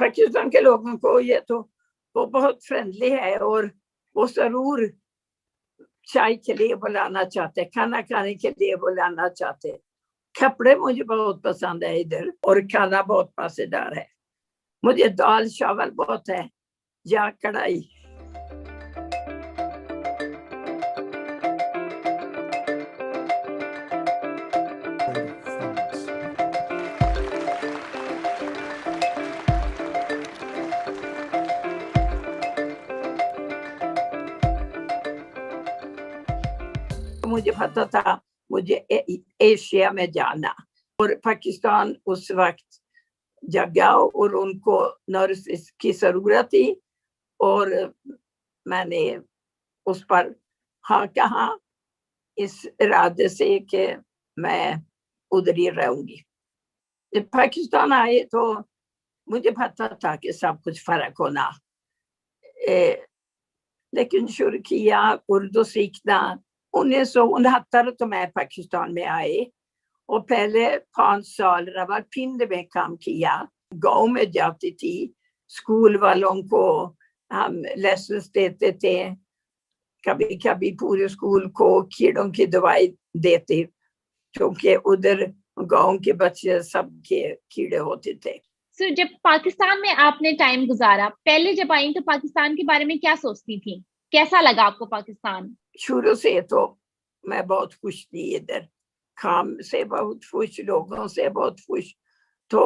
پاکستان کے لوگوں کو یہ تو وہ بہت فرینڈلی ہے، اور وہ ضرور چائے کے لیے بلانا چاہتے، کھانا کھانے کے لیے بلانا چاہتے. کپڑے مجھے بہت پسند ہے ادھر، اور کھانا بہت مزیدار ہے. مجھے دال چاول بہت ہے یا کڑھائی. مجھے پتا تھا مجھے ایشیا میں جانا، اور پاکستان اس وقت جگہ اور ان کو نرس کی ضرورت تھی، اور میں نے اس پر ہاں کہا اس ارادے سے کہ میں ادھر ہی رہوں گی. جب پاکستان آئے تو مجھے پتا تھا کہ سب کچھ فرق ہونا، لیکن شروع کیا اردو سیکھنا. 1969 تو میں پاکستان میں آئے، اور پہلے 5 سال راولپنڈ میں کام کیا. گاؤں میں جاتی تھی، اسکول والوں کو ہم لیسنس دیتے تھے، کبھی کبھی پورے اسکول کو کیڑوں کی دوائی دیتے، کیونکہ ادھر گاؤں کے بچے سب کے کیڑے ہوتے تھے. جب پاکستان میں آپ نے ٹائم گزارا، پہلے جب آئیں تو پاکستان کے بارے میں کیا سوچتی تھی؟ کیسا لگا آپ کو پاکستان؟ شروع سے تو میں بہت خوش تھی، ادھر کام سے بہت خوش، لوگوں سے بہت خوش. تو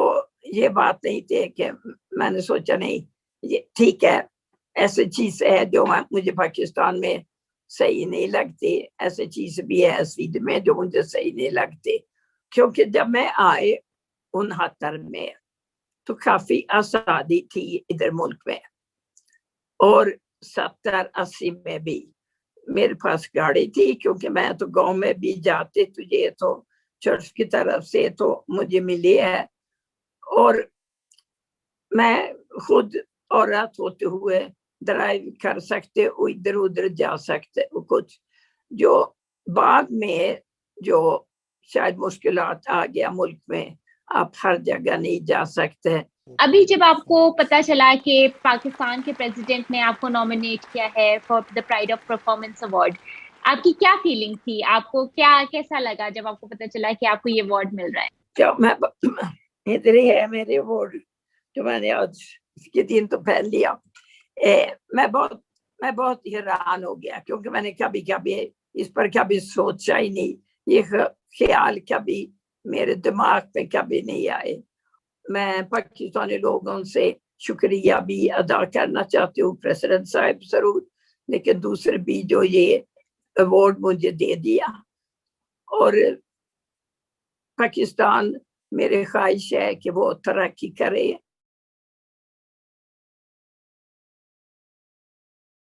یہ بات نہیں تھی کہ میں نے سوچا نہیں یہ ٹھیک ہے، ایسی چیز ہے جو مجھے پاکستان میں صحیح نہیں لگتی، ایسی چیز بھی ہے سیدھ میں جو مجھے صحیح نہیں لگتی. کیونکہ جب میں آئے 69 میں تو کافی آزادی تھی ادھر ملک میں، اور 70-80 میں بھی میرے پاس گاڑی تھی، کیونکہ میں تو گاؤں میں بھی جاتے تو یہ تو چرچ کی طرف سے تو مجھے ملی ہے، اور میں خود عورت ہوتے ہوئے ڈرائیو کر سکتے، ادھر ادھر جا سکتے. کچھ جو بعد میں جو شاید مشکلات آ گیا ملک میں، آپ ہر جگہ نہیں جا سکتے. ابھی جب آپ کو پتا چلا کہ پاکستان کے پریزیڈنٹ نے آپ کو نامینیٹ کیا ہے for the pride of performance award, آپ کی کیا فیلنگ تھی؟ آپ کو کیسا لگا جب آپ کو پتا چلا کہ آپ کو یہ ایوارڈ مل رہا ہے؟ جب میں ادھر ہی ہے میرے ایوارڈ جو میں نے آج کے دن تو پہن لیا، میں بہت حیران ہو گیا، کیونکہ میں نے کبھی اس پر کبھی سوچا ہی نہیں، یہ خیال کبھی میرے دماغ میں کبھی نہیں آئے. میں پاکستانی لوگوں سے شکریہ بھی ادا کرنا چاہتی ہوں، پریزیڈنٹ صاحب ضرور، لیکن دوسرے بھی جو یہ ایوارڈ مجھے دے دیا. اور پاکستان میرے خواہش ہے کہ وہ ترقی کرے،